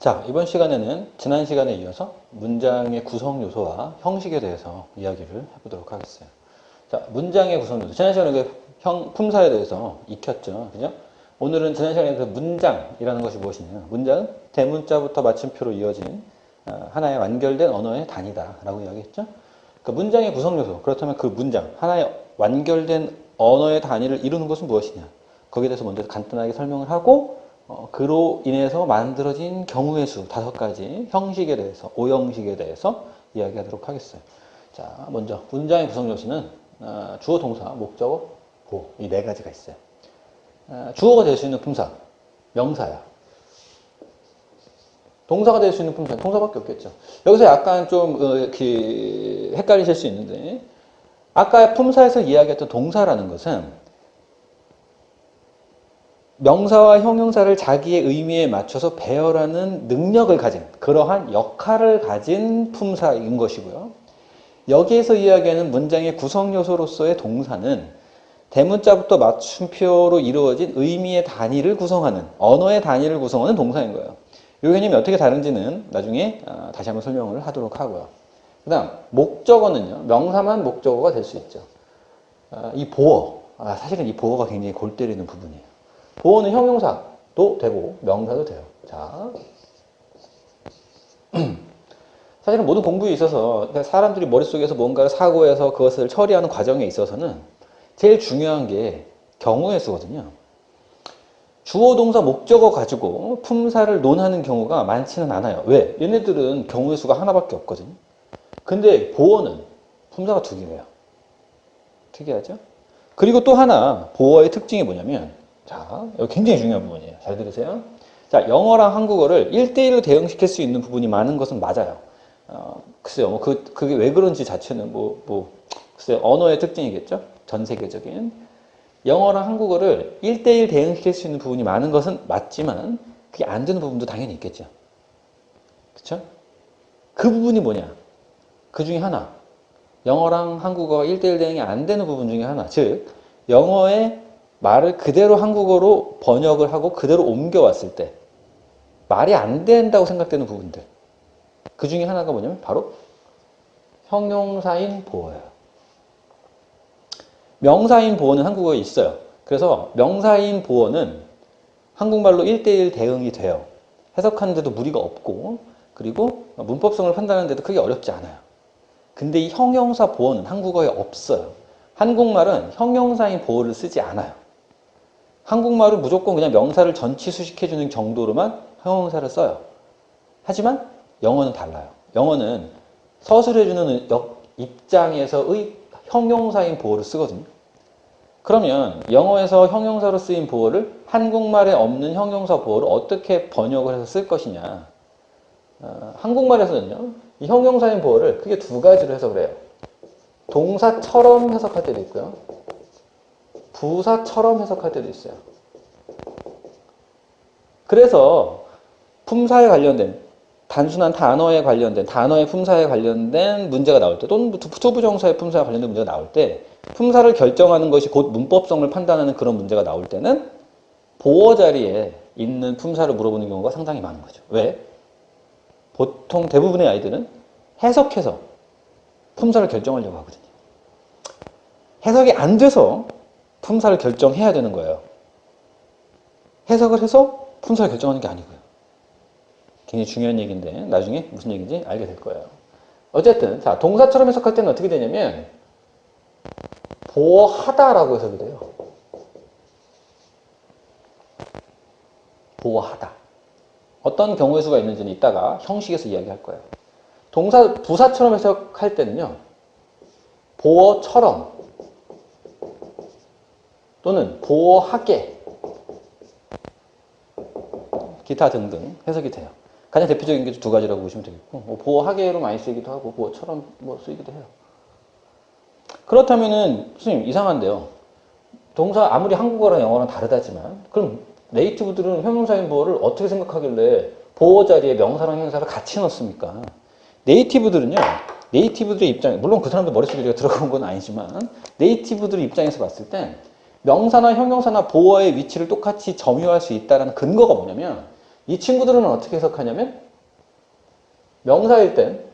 자, 이번 시간에는 지난 시간에 이어서 문장의 구성 요소와 형식에 대해서 이야기를 해보도록 하겠어요. 자, 문장의 구성 요소. 지난 시간에 품사에 대해서 익혔죠. 그죠? 오늘은 지난 시간에 그 문장이라는 것이 무엇이냐. 문장은 대문자부터 마침표로 이어진 하나의 완결된 언어의 단위다라고 이야기했죠. 그 문장의 구성 요소. 그렇다면 그 문장, 하나의 완결된 언어의 단위를 이루는 것은 무엇이냐. 거기에 대해서 먼저 간단하게 설명을 하고 그로 인해서 만들어진 경우의 수 5가지 형식에 대해서, 오형식에 대해서 이야기하도록 하겠어요. 자, 먼저 문장의 구성 요소는 주어, 동사, 목적어, 보어 이 4가지가 있어요. 주어가 될 수 있는 품사, 명사야. 동사가 될 수 있는 품사, 동사밖에 없겠죠. 여기서 약간 좀 헷갈리실 수 있는데 아까 품사에서 이야기했던 동사라는 것은 명사와 형용사를 자기의 의미에 맞춰서 배열하는 능력을 가진 그러한 역할을 가진 품사인 것이고요. 여기에서 이야기하는 문장의 구성 요소로서의 동사는 대문자부터 맞춤표로 이루어진 의미의 단위를 구성하는 언어의 단위를 구성하는 동사인 거예요. 이 개념이 어떻게 다른지는 나중에 다시 한번 설명을 하도록 하고요. 그 다음 목적어는요. 명사만 목적어가 될 수 있죠. 이 보어, 사실은 이 보어가 굉장히 골 때리는 부분이에요. 보어는 형용사도 되고 명사도 돼요. 자, 사실은 모든 공부에 있어서 사람들이 머릿속에서 뭔가를 사고해서 그것을 처리하는 과정에 있어서는 제일 중요한 게 경우의 수거든요. 주어, 동사, 목적어 가지고 품사를 논하는 경우가 많지는 않아요. 왜? 얘네들은 경우의 수가 하나밖에 없거든요. 근데 보어는 품사가 2개래요. 특이하죠? 그리고 또 하나 보어의 특징이 뭐냐면 자, 여기 굉장히 중요한 부분이에요. 잘 들으세요. 자, 영어랑 한국어를 1대1로 대응시킬 수 있는 부분이 많은 것은 맞아요. 글쎄요, 그게 왜 그런지 자체는 글쎄요, 언어의 특징이겠죠? 전 세계적인. 영어랑 한국어를 1대1 대응시킬 수 있는 부분이 많은 것은 맞지만, 그게 안 되는 부분도 당연히 있겠죠. 그쵸? 그 부분이 뭐냐? 그 중에 하나. 영어랑 한국어가 1대1 대응이 안 되는 부분 중에 하나. 즉, 영어의 말을 그대로 한국어로 번역을 하고 그대로 옮겨왔을 때 말이 안 된다고 생각되는 부분들. 그 중에 하나가 뭐냐면 바로 형용사인 보어예요. 명사인 보어는 한국어에 있어요. 그래서 명사인 보어는 한국말로 1대1 대응이 돼요. 해석하는데도 무리가 없고 그리고 문법성을 판단하는데도 크게 어렵지 않아요. 근데 이 형용사 보어는 한국어에 없어요. 한국말은 형용사인 보어를 쓰지 않아요. 한국말은 무조건 그냥 명사를 전치 수식해주는 정도로만 형용사를 써요. 하지만 영어는 달라요. 영어는 서술해주는 입장에서의 형용사인 보어를 쓰거든요. 그러면 영어에서 형용사로 쓰인 보어를 한국말에 없는 형용사 보어를 어떻게 번역을 해서 쓸 것이냐. 한국말에서는요. 이 형용사인 보어를 크게 2가지로 해석을 해요. 동사처럼 해석할 때도 있고요. 부사처럼 해석할 때도 있어요. 그래서 품사에 관련된 단순한 단어에 관련된 단어의 품사에 관련된 문제가 나올 때 또는 투부정사의 품사에 관련된 문제가 나올 때 품사를 결정하는 것이 곧 문법성을 판단하는 그런 문제가 나올 때는 보어 자리에 있는 품사를 물어보는 경우가 상당히 많은 거죠. 왜? 보통 대부분의 아이들은 해석해서 품사를 결정하려고 하거든요. 해석이 안 돼서 품사를 결정해야 되는 거예요. 해석을 해서 품사를 결정하는 게 아니고요. 굉장히 중요한 얘기인데 나중에 무슨 얘기인지 알게 될 거예요. 어쨌든 자 동사처럼 해석할 때는 어떻게 되냐면 보어하다라고 해석이 돼요. 보어하다. 어떤 경우의 수가 있는지는 이따가 형식에서 이야기할 거예요. 부사처럼 해석할 때는요. 보어처럼 또는 보어하게 기타 등등 해석이 돼요. 가장 대표적인 게 2가지라고 보시면 되겠고 보어하게로 많이 쓰이기도 하고 보어처럼 쓰이기도 해요. 그렇다면은 선생님 이상한데요. 동사 아무리 한국어랑 영어랑 다르다지만 그럼 네이티브들은 형용사인 보어를 어떻게 생각하길래 보어 자리에 명사랑 형용사를 같이 넣습니까? 네이티브들의 입장에 물론 그 사람들 머릿속에 제가 들어간 건 아니지만 네이티브들의 입장에서 봤을 땐 명사나 형용사나 보어의 위치를 똑같이 점유할 수 있다는 근거가 뭐냐면 이 친구들은 어떻게 해석하냐면 명사일 땐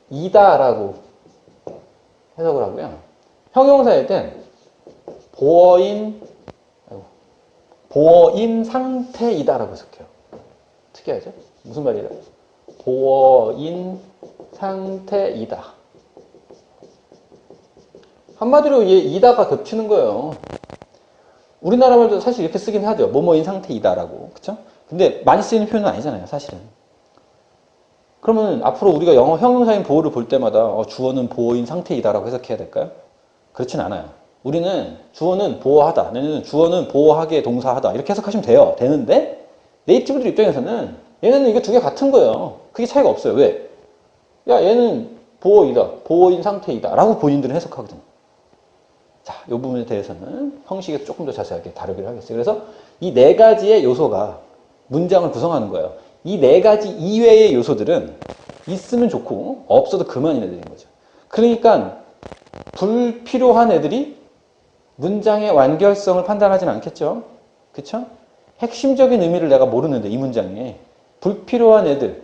보어이다라고 해석을 하고요. 형용사일 땐 보어인 상태이다라고 해석해요. 특이하죠? 무슨 말이래? 보어인 상태이다. 한마디로 얘 이다가 겹치는 거예요. 우리나라 말도 사실 이렇게 쓰긴 하죠. 뭐뭐인 상태이다라고. 그쵸? 근데 많이 쓰이는 표현은 아니잖아요, 사실은. 그러면 앞으로 우리가 영어 형용사인 보어를 볼 때마다 주어는 보어인 상태이다라고 해석해야 될까요? 그렇진 않아요. 우리는 주어는 보어하다, 얘는 주어는 보어하게 동사하다 이렇게 해석하시면 돼요. 되는데 네이티브들 입장에서는 얘네는 이게 두 개 같은 거예요. 크게 차이가 없어요. 왜? 야, 얘는 보어이다, 보어인 상태이다 라고 본인들은 해석하거든요. 자, 이 부분에 대해서는 형식에서 조금 더 자세하게 다루기로 하겠어요. 그래서 이 네 가지의 요소가 문장을 구성하는 거예요. 이 네 가지 이외의 요소들은 있으면 좋고 없어도 그만인 애들인 거죠. 그러니까 불필요한 애들이 문장의 완결성을 판단하지는 않겠죠. 그쵸? 핵심적인 의미를 내가 모르는데 이 문장에 불필요한 애들,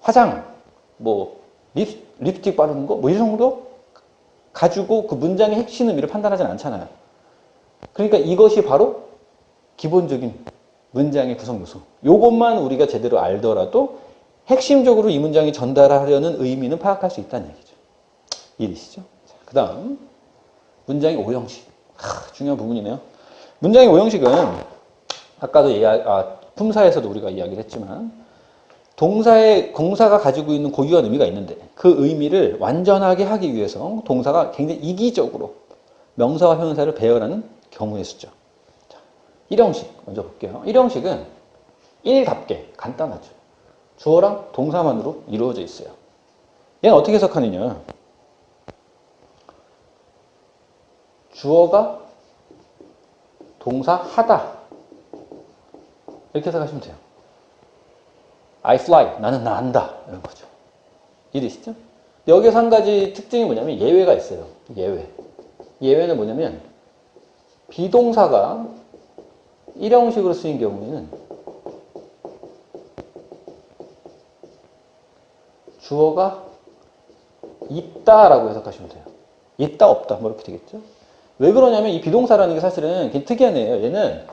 화장, 뭐 립스틱 바르는 거, 뭐 이 정도 가지고 그 문장의 핵심 의미를 판단하지는 않잖아요. 그러니까 이것이 바로 기본적인 문장의 구성 요소. 요것만 우리가 제대로 알더라도 핵심적으로 이 문장이 전달하려는 의미는 파악할 수 있다는 얘기죠. 이해되시죠? 그 다음 문장의 오형식. 중요한 부분이네요. 문장의 오형식은 아까도 품사에서도 우리가 이야기를 했지만 동사가 가지고 있는 고유한 의미가 있는데 그 의미를 완전하게 하기 위해서 동사가 굉장히 이기적으로 명사와 형용사를 배열하는 경우의 수죠. 자, 1형식 먼저 볼게요. 1형식은 1답게 간단하죠. 주어랑 동사만으로 이루어져 있어요. 얘는 어떻게 해석하느냐. 주어가 동사 하다 이렇게 해석하시면 돼요. I fly, 나는 난다 이런 거죠. 이해되시죠? 여기서 한 가지 특징이 뭐냐면 예외가 있어요. 예외는 뭐냐면 비동사가 1형식으로 쓰인 경우에는 주어가 있다라고 해석하시면 돼요. 있다 없다 뭐 이렇게 되겠죠. 왜 그러냐면 이 비동사라는 게 사실은 굉장히 특이한 애예요. 얘는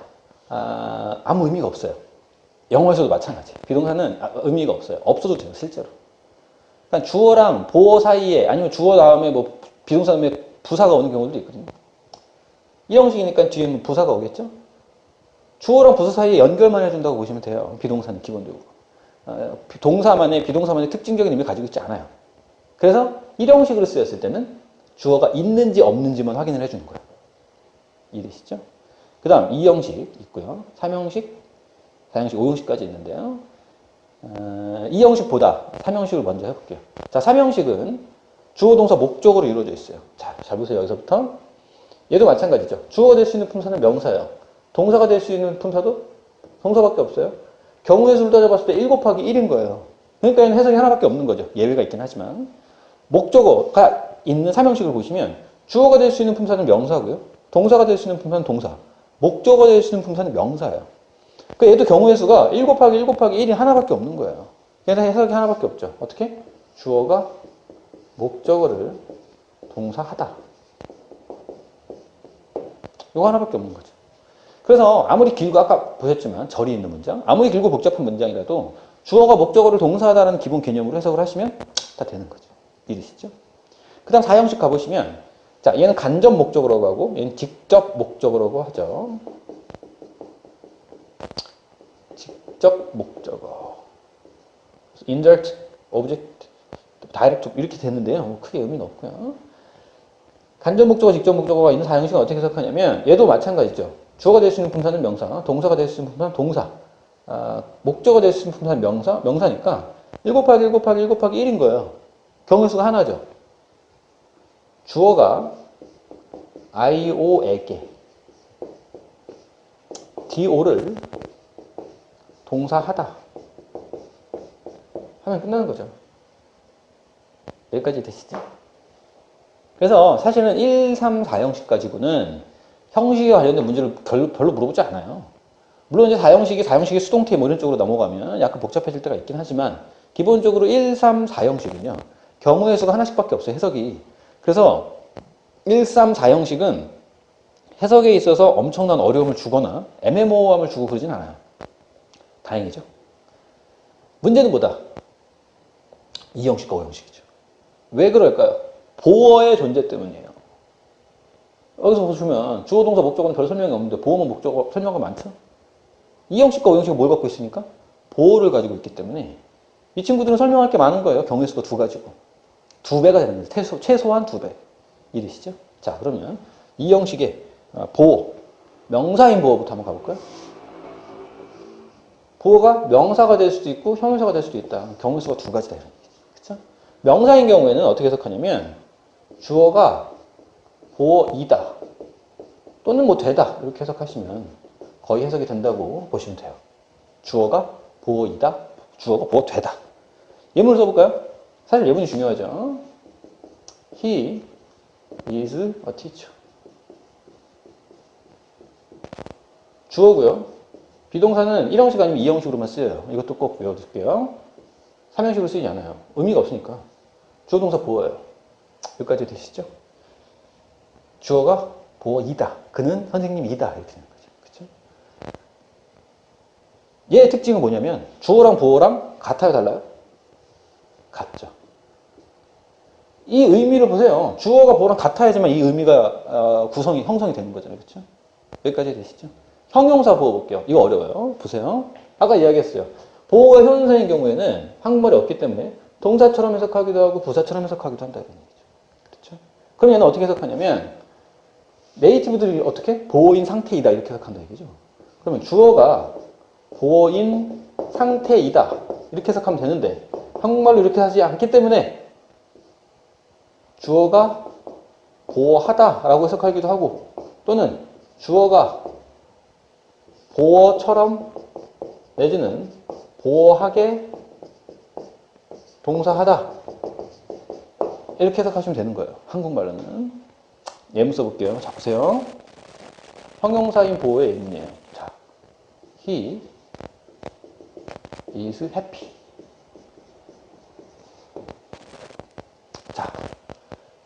아무 의미가 없어요. 영어에서도 마찬가지. 비동사는 의미가 없어요. 없어도 돼요, 실제로. 그러니까 주어랑 보어 사이에 아니면 주어 다음에 뭐 비동사 다음에 부사가 오는 경우도 있거든요. 이 형식이니까 뒤에는 부사가 오겠죠? 주어랑 부사 사이에 연결만 해준다고 보시면 돼요. 비동사는 기본적으로. 비동사만의 특징적인 의미를 가지고 있지 않아요. 그래서 1형식으로 쓰였을 때는 주어가 있는지 없는지만 확인을 해주는 거예요. 이해되시죠? 그 다음 2형식 있고요. 3형식, 4형식, 5형식까지 있는데요. 2형식보다 3형식을 먼저 해볼게요. 자, 3형식은 주어, 동사, 목적으로 이루어져 있어요. 자, 잘 보세요. 여기서부터. 얘도 마찬가지죠. 주어가 될 수 있는 품사는 명사예요. 동사가 될 수 있는 품사도 동사밖에 없어요. 경우의 수를 따져봤을 때 1 곱하기 1인 거예요. 그러니까 얘는 해석이 하나밖에 없는 거죠. 예외가 있긴 하지만. 목적어가 있는 3형식을 보시면 주어가 될 수 있는 품사는 명사고요. 동사가 될 수 있는 품사는 동사. 목적어가 될 수 있는 품사는 명사예요. 그러니까 얘도 경우의 수가 1 곱하기 1 곱하기 1이 하나밖에 없는 거예요. 얘는 해석이 하나밖에 없죠. 어떻게? 주어가 목적어를 동사하다. 이거 하나밖에 없는 거죠. 그래서 아무리 길고 아까 보셨지만 절이 있는 문장, 아무리 길고 복잡한 문장이라도 주어가 목적어를 동사하다라는 기본 개념으로 해석을 하시면 다 되는 거죠. 이해되시죠? 그 다음 4형식 가보시면 자, 얘는 간접 목적어라고 하고 얘는 직접 목적어라고 하죠. 직접 목적어. indirect, object, direct 이렇게 되는데요. 크게 의미는 없고요. 간접 목적어, 직접 목적어가 있는 4형식은 어떻게 해석하냐면 얘도 마찬가지죠. 주어가 될 수 있는 품사는 명사, 동사가 될 수 있는 품사는 동사, 목적어가 될 수 있는 품사는 명사니까 1 곱하기 1 곱하기 1 곱하기 1인 거예요. 경우의 수가 하나죠. 주어가 IO에게 DO를 동사하다 하면 끝나는 거죠. 여기까지 되시죠? 그래서 사실은 1, 3, 4형식 가지고는 형식에 관련된 문제를 별로 물어보지 않아요. 물론 이제 4형식이 수동태 뭐 이런 쪽으로 넘어가면 약간 복잡해질 때가 있긴 하지만 기본적으로 1, 3, 4형식은요. 경우의 수가 하나씩밖에 없어요. 해석이. 그래서 1, 3, 4형식은 해석에 있어서 엄청난 어려움을 주거나 애매모호함을 주고 그러진 않아요. 다행이죠. 문제는 뭐다? 2형식과 5형식이죠. 왜 그럴까요? 보어의 존재 때문이에요. 여기서 보시면 주어, 동사, 목적어는 별 설명이 없는데 보어만 목적어 설명가 많죠? 2형식과 5형식은 뭘 갖고 있으니까? 보어를 가지고 있기 때문에 이 친구들은 설명할 게 많은 거예요. 경우의 수가 두 가지고. 두 배가 되는 거예요. 최소한 두 배. 이해되시죠? 자, 그러면 2형식의 보어, 명사인 보어부터 한번 가볼까요? 보어가 명사가 될 수도 있고 형용사가 될 수도 있다. 경우의 수가 두 가지다. 그렇죠? 명사인 경우에는 어떻게 해석하냐면 주어가 보어이다 또는 뭐 되다 이렇게 해석하시면 거의 해석이 된다고 보시면 돼요. 주어가 보어이다, 주어가 보어되다. 예문을 써볼까요? 사실 예문이 중요하죠. He is a teacher. 주어고요. 비동사는 1형식 아니면 2형식으로만 쓰여요. 이것도 꼭 외워둘게요. 3형식으로 쓰이지 않아요. 의미가 없으니까. 주어 동사 보어예요. 여기까지 되시죠? 주어가 보어이다. 그는 선생님이다. 이렇게 되는 거죠. 그렇죠? 얘의 특징은 뭐냐면 주어랑 보어랑 같아요, 달라요? 같죠. 이 의미를 보세요. 주어가 보어랑 같아야지만 이 의미가 형성이 되는 거잖아요. 그렇죠? 여기까지 되시죠? 형용사 보어 볼게요. 이거 어려워요. 보세요. 아까 이야기했어요. 보어가 형용사인 경우에는 한국말이 없기 때문에 동사처럼 해석하기도 하고 부사처럼 해석하기도 한다. 이런 얘기죠. 그렇죠? 그럼 얘는 어떻게 해석하냐면 네이티브들이 어떻게? 보어인 상태이다. 이렇게 해석한다. 얘기죠. 그러면 주어가 보어인 상태이다. 이렇게 해석하면 되는데 한국말로 이렇게 하지 않기 때문에 주어가 보어하다라고 해석하기도 하고 또는 주어가 보어처럼 내지는 보어하게 동사하다 이렇게 해석하시면 되는 거예요. 한국말로는. 예문 써볼게요. 자, 보세요. 형용사인 보어의 예문이에요. 자, he is happy. 자,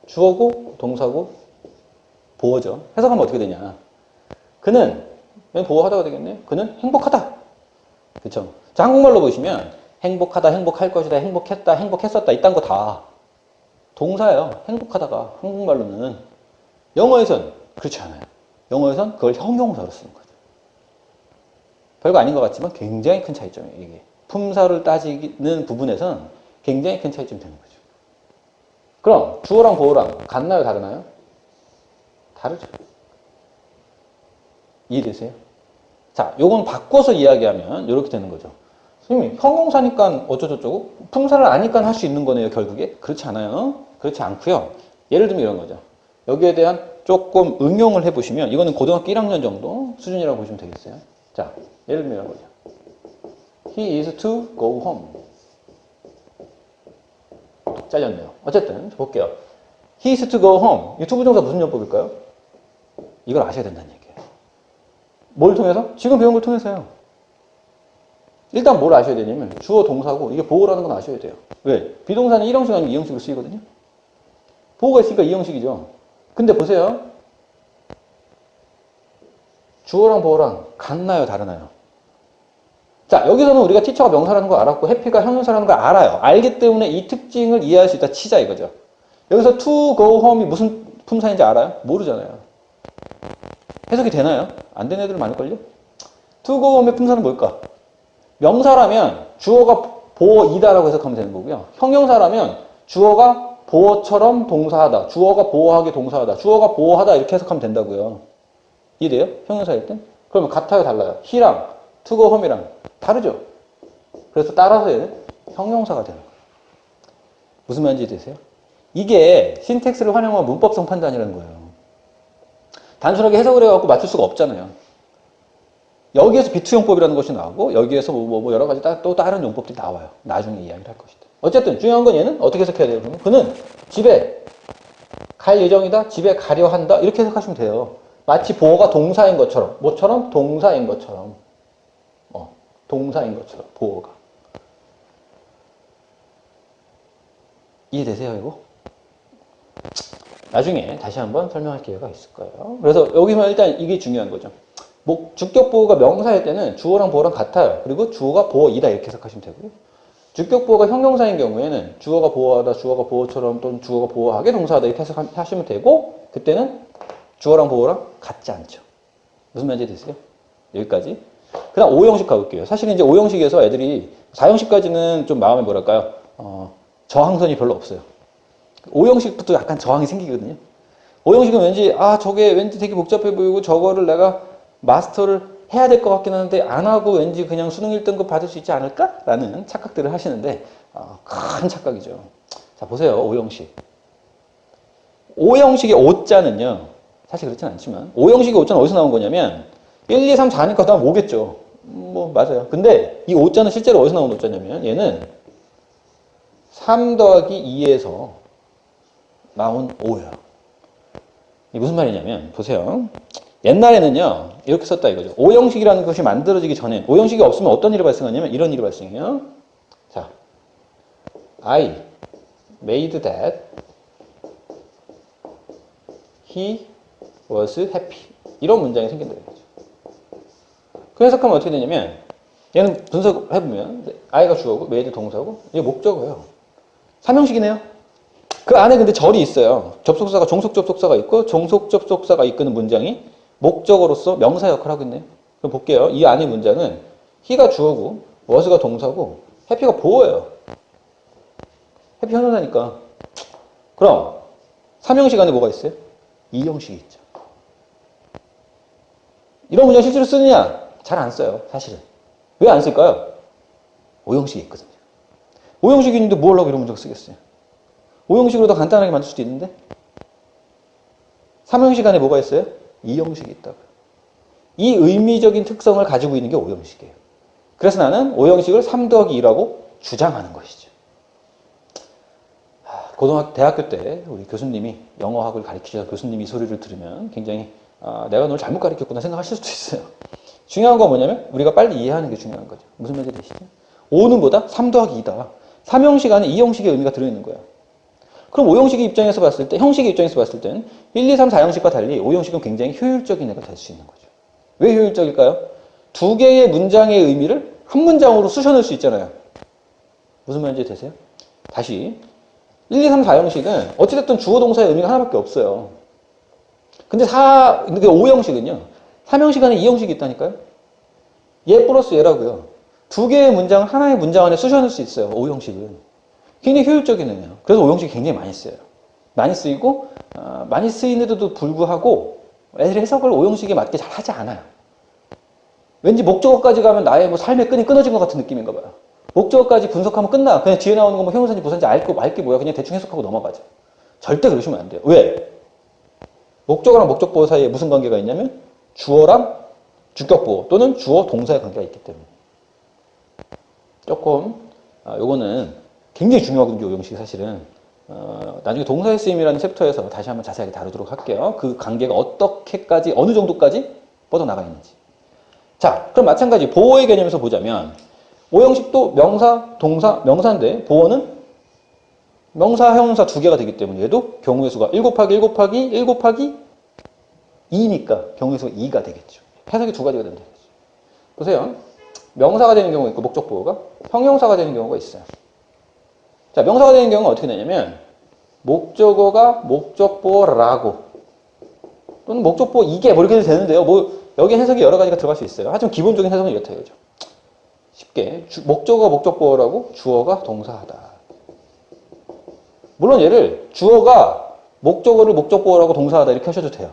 주어고 동사고 보어죠. 해석하면 어떻게 되냐. 그는 보어하다가 되겠네. 그는 행복하다. 그렇죠? 자, 한국말로 보시면 행복하다, 행복할 것이다, 행복했다, 행복했었다 이딴 거 다 동사예요. 행복하다가 한국말로는. 영어에선 그렇지 않아요. 영어에선 그걸 형용사로 쓰는 거죠. 별거 아닌 것 같지만 굉장히 큰 차이점이에요. 이게 품사를 따지는 부분에선 굉장히 큰 차이점이 되는 거죠. 그럼 주어랑 보어랑 같나요, 다르나요? 다르죠. 이해되세요? 자, 요건 바꿔서 이야기하면 이렇게 되는 거죠. 선생님, 형용사니까 어쩌고저쩌고 품사를 아니까 할 수 있는 거네요, 결국에. 그렇지 않아요. 그렇지 않고요. 예를 들면 이런 거죠. 여기에 대한 조금 응용을 해보시면 이거는 고등학교 1학년 정도 수준이라고 보시면 되겠어요. 자, 예를 들면 이런 거죠. He is to go home. 잘렸네요. 어쨌든 볼게요. He is to go home. 이 투부정사 무슨 용법일까요? 이걸 아셔야 된다는 얘기예요. 뭘 통해서? 지금 배운 걸 통해서요. 일단 뭘 아셔야 되냐면 주어 동사고 이게 보어라는 건 아셔야 돼요. 왜? 비동사는 1형식 아니면 2형식으로 쓰이거든요. 보어가 있으니까 2형식이죠. 근데 보세요. 주어랑 보어랑 같나요? 다르나요? 자, 여기서는 우리가 티처가 명사라는 걸 알았고 해피가 형용사라는 걸 알아요. 알기 때문에 이 특징을 이해할 수 있다 치자 이거죠. 여기서 to go home이 무슨 품사인지 알아요? 모르잖아요. 해석이 되나요? 안 되는 애들 많을걸요? to go home의 품사는 뭘까? 명사라면 주어가 보어이다라고 해석하면 되는 거고요. 형용사라면 주어가 보어처럼 동사하다. 주어가 보어하게 동사하다. 주어가 보어하다 이렇게 해석하면 된다고요. 이해돼요? 형용사일 땐? 그러면 같아요, 달라요? he랑 to go home이랑 다르죠? 그래서 따라서 얘는 형용사가 되는 거예요. 무슨 말인지 되세요? 이게 신텍스를 활용한 문법성 판단이라는 거예요. 단순하게 해석을 해갖고 맞출 수가 없잖아요. 여기에서 비투용법이라는 것이 나오고 여기에서 뭐 여러 가지 또 다른 용법들이 나와요. 나중에 이야기를 할 것이다. 어쨌든 중요한 건 얘는 어떻게 해석해야 돼요? 그는 집에 갈 예정이다. 집에 가려 한다. 이렇게 해석하시면 돼요. 마치 보어가 동사인 것처럼. 뭐처럼? 동사인 것처럼. 동사인 것처럼. 보어가. 이해되세요, 이거? 나중에 다시 한번 설명할 기회가 있을 거예요. 그래서 여기서 일단 이게 중요한 거죠. 주격 보어가 명사일 때는 주어랑 보어랑 같아요. 그리고 주어가 보어이다 이렇게 해석하시면 되고요. 주격 보어가 형용사인 경우에는 주어가 보어하다, 주어가 보어처럼 또는 주어가 보어하게 동사하다 이렇게 해석하시면 되고 그때는 주어랑 보어랑 같지 않죠. 무슨 말인지 되세요? 여기까지. 그 다음 5형식 가볼게요. 사실은 이제 5형식에서 애들이 4형식까지는 좀 마음에 뭐랄까요? 저항선이 별로 없어요. 5형식부터 약간 저항이 생기거든요. 5형식은 왠지 저게 왠지 되게 복잡해 보이고 저거를 내가 마스터를 해야 될 것 같긴 하는데 안 하고 왠지 그냥 수능 1등급 받을 수 있지 않을까? 라는 착각들을 하시는데 큰 착각이죠. 자 보세요. 5형식. 5형식의 5자는요. 사실 그렇진 않지만 5형식의 5자는 어디서 나온 거냐면 1, 2, 3, 4니까 다음 5겠죠. 뭐 맞아요. 근데 이 5자는 실제로 어디서 나온 5자냐면 얘는 3 더하기 2에서 나온 5예요. 이게 무슨 말이냐면 보세요. 옛날에는요. 이렇게 썼다 이거죠. 5형식이라는 것이 만들어지기 전에 5형식이 없으면 어떤 일이 발생하냐면 이런 일이 발생해요. 자, I made that he was happy. 이런 문장이 생긴다 이거죠. 그 해석하면 어떻게 되냐면 얘는 분석해보면 I가 주어고 made 동사고 이게 목적어예요. 3형식이네요. 그 안에 근데 절이 있어요. 접속사가 종속 접속사가 있고 종속 접속사가 이끄는 문장이 목적어로서 명사 역할을 하고 있네요. 그럼 볼게요. 이 안의 문장은 he가 주어고 was가 동사고 happy가 보어예요. happy 형용사니까. 그럼 3형식 안에 뭐가 있어요? 2형식이 있죠. 이런 문장 실제로 쓰느냐? 잘 안 써요. 사실은. 왜 안 쓸까요? 5형식이 있거든요. 5형식이 있는데 뭘 하고 이런 문장 쓰겠어요? 5형식으로 더 간단하게 만들 수도 있는데 3형식 안에 뭐가 있어요? 2형식이 있다고요. 이 의미적인 특성을 가지고 있는 게 5형식이에요. 그래서 나는 5형식을 3 더하기 2라고 주장하는 것이죠. 대학교 때 우리 교수님이 영어학을 가르치시던 교수님이 이 소리를 들으면 굉장히 내가 널 잘못 가르쳤구나 생각하실 수도 있어요. 중요한 건 뭐냐면 우리가 빨리 이해하는 게 중요한 거죠. 무슨 말인지 되시죠? 5는 뭐다? 3 더하기 2다. 3형식 안에 2형식의 의미가 들어있는 거예요. 그럼 5형식의 입장에서 봤을 때, 형식의 입장에서 봤을 때는 1, 2, 3, 4형식과 달리 5형식은 굉장히 효율적인 애가 될 수 있는 거죠. 왜 효율적일까요? 두 개의 문장의 의미를 한 문장으로 쑤셔낼 수 있잖아요. 무슨 말인지 되세요? 다시 1, 2, 3, 4형식은 어찌됐든 주어 동사의 의미가 하나밖에 없어요. 근데 5형식은요. 3형식 안에 2형식이 있다니까요. 얘 플러스 얘라고요. 두 개의 문장을 하나의 문장 안에 쑤셔낼 수 있어요. 5형식은. 굉장히 효율적인 애예요. 그래서 5형식이 굉장히 많이 쓰여요. 많이 쓰이고 많이 쓰이는데도 불구하고 애들이 해석을 5형식에 맞게 잘 하지 않아요. 왠지 목적어까지 가면 나의 뭐 삶의 끈이 끊어진 것 같은 느낌인가 봐요. 목적어까지 분석하면 끝나. 그냥 뒤에 나오는 거 뭐 형용사인지 부사인지 알게 뭐야. 그냥 대충 해석하고 넘어가죠. 절대 그러시면 안 돼요. 왜? 목적어랑 목적보어 사이에 무슨 관계가 있냐면 주어랑 주격보어 또는 주어 동사의 관계가 있기 때문에. 조금 요거는 굉장히 중요하거든요. 5형식이 사실은. 나중에 동사의 쓰임이라는 챕터에서 다시 한번 자세하게 다루도록 할게요. 그 관계가 어떻게까지 어느 정도까지 뻗어나가 있는지. 자, 그럼 마찬가지 보어의 개념에서 보자면 5형식도 명사, 동사, 명사인데 보어는 명사, 형용사 두 개가 되기 때문에 얘도 경우의 수가 1 곱하기 1 곱하기 1 곱하기 2니까 경우의 수가 2가 되겠죠. 해석이 두 가지가 된다. 보세요. 명사가 되는 경우가 있고 목적 보어가 형용사가 되는 경우가 있어요. 자, 명사가 되는 경우는 어떻게 되냐면 목적어가 목적보어라고 또는 목적보어 이게 뭐 이렇게 해도 되는데요. 뭐 여기 해석이 여러 가지가 들어갈 수 있어요. 하지만 기본적인 해석은 이렇다 이거죠. 쉽게 목적어가 목적보어라고 주어가 동사하다. 물론 얘를 주어가 목적어를 목적보어라고 동사하다 이렇게 하셔도 돼요.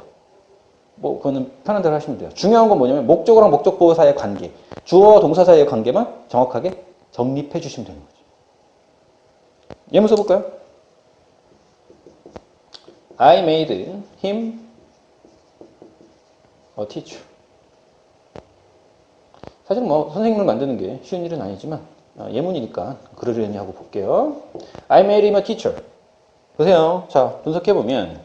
뭐 그거는 편한 대로 하시면 돼요. 중요한 건 뭐냐면 목적어랑 목적보어 사이의 관계, 주어와 동사 사이의 관계만 정확하게 정립해 주시면 되는 거죠. 예문 써볼까요? I made him a teacher. 사실 뭐 선생님을 만드는 게 쉬운 일은 아니지만 예문이니까 그러려니 하고 볼게요. I made him a teacher. 보세요. 자, 분석해보면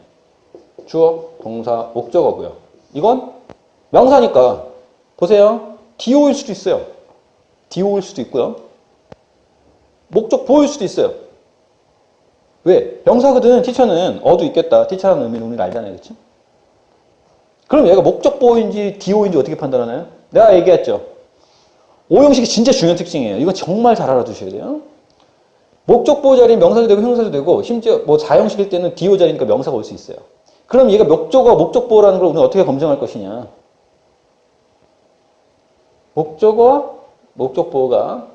주어, 동사, 목적어고요. 이건 명사니까 보세요. DO일 수도 있어요. DO일 수도 있고요. 목적 보호일 수도 있어요. 왜? 명사거든. 티처는 어도 있겠다. 티처라는 의미는 우리가 알잖아요. 그렇죠? 그럼 얘가 목적 보호인지 DO인지 어떻게 판단하나요? 내가 얘기했죠. 오형식이 진짜 중요한 특징이에요. 이건 정말 잘 알아두셔야 돼요. 목적 보호 자리는 명사도 되고 형용사도 되고 심지어 뭐 4형식일 때는 DO 자리니까 명사가 올 수 있어요. 그럼 얘가 목적어와 목적 보호라는 걸 우리는 어떻게 검증할 것이냐. 목적어와 목적 보호가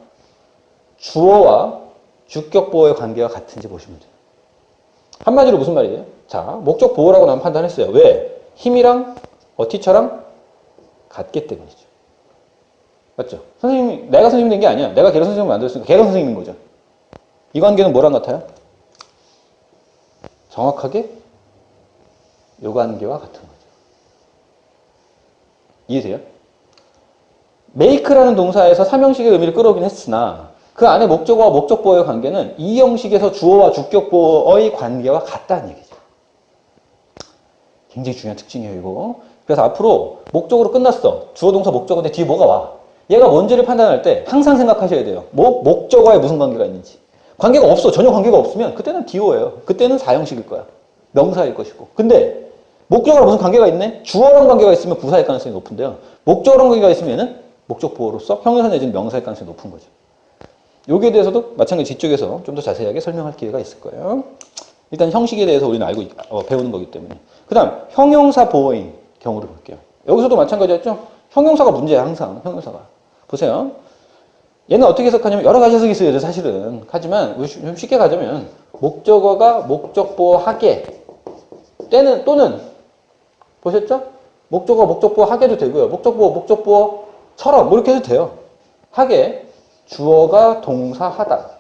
주어와 주격 보호의 관계가 같은지 보시면 돼요. 한마디로 무슨 말이에요? 자, 목적 보호라고 난 판단했어요. 왜? 힘이랑 티처랑 같기 때문이죠. 맞죠? 선생님이, 내가 선생님 된 게 아니야. 내가 걔가 선생님을 만들었으니까 걔가 선생님인 거죠. 이 관계는 뭐랑 같아요? 정확하게 요 관계와 같은 거죠. 이해돼요? make라는 동사에서 3형식의 의미를 끌어오긴 했으나 그 안에 목적어와 목적보호의 관계는 이 형식에서 주어와 주격보호의 관계와 같다는 얘기죠. 굉장히 중요한 특징이에요, 이거. 그래서 앞으로 목적으로 끝났어. 주어, 동사, 목적어인데 뒤에 뭐가 와. 얘가 뭔지를 판단할 때 항상 생각하셔야 돼요. 목적어에 무슨 관계가 있는지. 관계가 없어. 전혀 관계가 없으면 그때는 DO예요. 그때는 4형식일 거야. 명사일 것이고. 근데 목적어랑 무슨 관계가 있네? 주어랑 관계가 있으면 부사일 가능성이 높은데요. 목적어랑 관계가 있으면 얘는 목적 보호로서 형용사 내지는 명사일 가능성이 높은 거죠. 여기에 대해서도 마찬가지 뒤쪽에서 좀 더 자세하게 설명할 기회가 있을 거예요. 일단 형식에 대해서 우리는 배우는 거기 때문에. 그 다음 형용사 보호인 경우를 볼게요. 여기서도 마찬가지였죠? 형용사가 문제야, 항상. 형용사가. 보세요. 얘는 어떻게 해석하냐면 여러 가지 해석이 있어요, 사실은. 하지만 좀 쉽게 가자면 목적어가 목적 보호하게 또는 보셨죠? 목적어 목적 보호하게도 되고요. 목적 보호 목적 보호처럼 뭐 이렇게 해도 돼요. 하게 주어가 동사하다.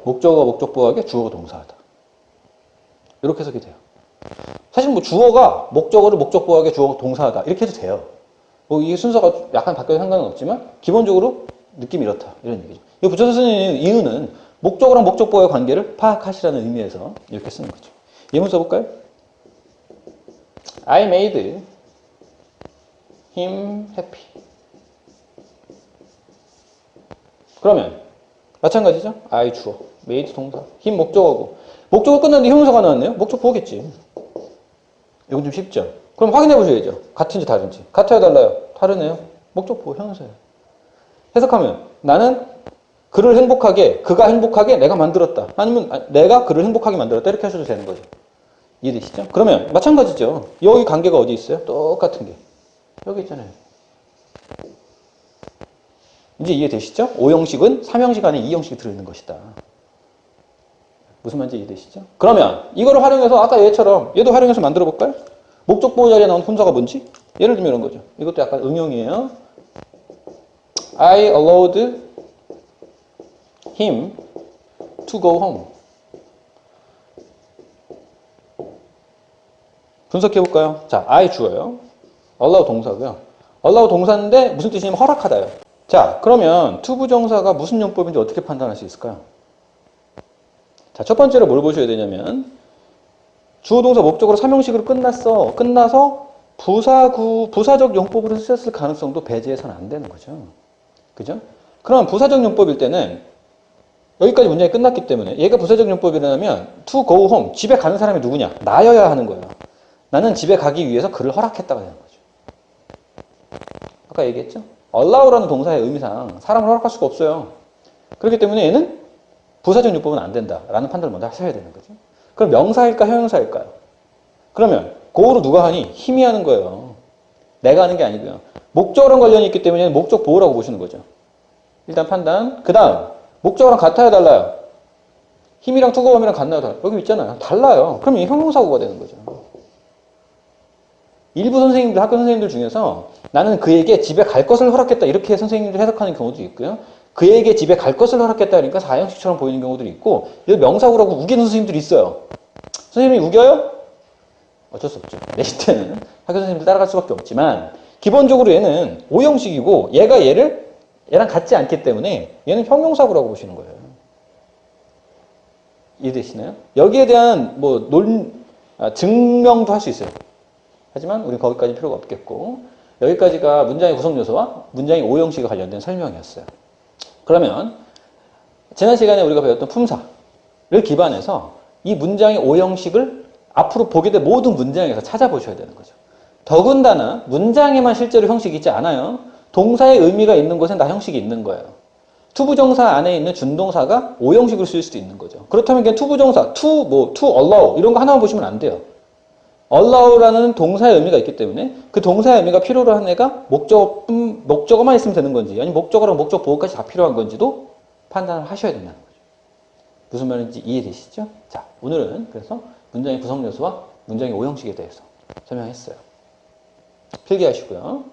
목적어가 목적 보호하게 주어가 동사하다. 이렇게 해석이 돼요. 사실 뭐 주어가 목적어를 목적 보호하게 주어가 동사하다. 이렇게 해도 돼요. 뭐 이게 순서가 약간 바뀌어도 상관은 없지만 기본적으로 느낌이 이렇다. 이런 얘기죠. 이 붙여서 쓰는 이유는 목적어랑 목적 보호의 관계를 파악하시라는 의미에서 이렇게 쓰는 거죠. 예문 써볼까요? I made him happy. 그러면 마찬가지죠. I 주어, made 동사, him 목적어고 목적어 끝났는데 형용사가 나왔네요. 목적 보호겠지. 이건 좀 쉽죠. 그럼 확인해 보셔야죠. 같은지 다른지. 같아요, 달라요? 다르네요. 목적 보호 형용사예요. 해석하면 나는 그를 행복하게, 그가 행복하게 내가 만들었다. 아니면 내가 그를 행복하게 만들었다. 이렇게 하셔도 되는 거죠. 이해되시죠? 그러면 마찬가지죠. 여기 관계가 어디 있어요? 똑같은 게. 여기 있잖아요. 이제 이해되시죠? 5형식은 3형식 안에 2형식이 들어있는 것이다. 무슨 말인지 이해되시죠? 그러면 이거를 활용해서 아까 얘처럼 얘도 활용해서 만들어 볼까요? 목적 보호 자리에 나온 혼사가 뭔지? 예를 들면 이런 거죠. 이것도 약간 응용이에요. I allowed him to go home. 분석해 볼까요? 자, I 주어요. allow 동사고요. allow 동사인데 무슨 뜻이냐면 허락하다요. 자, 그러면 to 부정사가 무슨 용법인지 어떻게 판단할 수 있을까요? 자, 첫 번째로 뭘 보셔야 되냐면 주어 동사 목적으로 3형식으로 끝나서 부사적 용법으로 쓰였을 가능성도 배제해서는 안 되는 거죠. 그죠? 그럼 부사적 용법일 때는 여기까지 문장이 끝났기 때문에 얘가 부사적 용법이라면 to go home, 집에 가는 사람이 누구냐? 나여야 하는 거예요. 나는 집에 가기 위해서 그를 허락했다가 되는 거죠. 아까 얘기했죠? allow라는 동사의 의미상 사람을 허락할 수가 없어요. 그렇기 때문에 얘는 부사적 용법은 안 된다라는 판단을 먼저 하셔야 되는 거죠. 그럼 명사일까 형용사일까요? 그러면 고로 누가 하니? 힘이 하는 거예요. 내가 하는 게 아니고요. 목적어랑 관련이 있기 때문에 목적 보호라고 보시는 거죠. 일단 판단. 그 다음 목적어랑 같아요, 달라요? 힘이랑 투거함이랑 같나요, 달라요? 여기 있잖아요. 달라요. 그럼 이 형용사고가 되는 거죠. 일부 선생님들, 학교 선생님들 중에서 나는 그에게 집에 갈 것을 허락했다. 이렇게 선생님들 해석하는 경우도 있고요. 그에게 집에 갈 것을 허락했다. 그러니까 4형식처럼 보이는 경우들이 있고, 이걸 명사구라고 우기는 선생님들이 있어요. 선생님이 우겨요? 어쩔 수 없죠. 내 시대는 학교 선생님들 따라갈 수밖에 없지만, 기본적으로 얘는 5형식이고, 얘랑 같지 않기 때문에 얘는 형용사구라고 보시는 거예요. 이해되시나요? 여기에 대한 증명도 할 수 있어요. 하지만 우린 거기까지 필요가 없겠고 여기까지가 문장의 구성 요소와 문장의 오형식에 관련된 설명이었어요. 그러면 지난 시간에 우리가 배웠던 품사를 기반해서 이 문장의 오형식을 앞으로 보게 될 모든 문장에서 찾아보셔야 되는 거죠. 더군다나 문장에만 실제로 형식이 있지 않아요. 동사의 의미가 있는 곳엔 다 형식이 있는 거예요. 투부정사 안에 있는 준동사가 오형식을 쓸 수도 있는 거죠. 그렇다면 그냥 투부정사, to allow 이런 거 하나만 보시면 안 돼요. allow라는 동사의 의미가 있기 때문에 그 동사의 의미가 필요로 한 애가 목적어만 있으면 되는 건지 아니면 목적어랑 목적 보호까지 다 필요한 건지도 판단을 하셔야 된다는 거죠. 무슨 말인지 이해되시죠? 자, 오늘은 그래서 문장의 구성 요소와 문장의 오형식에 대해서 설명했어요. 필기하시고요.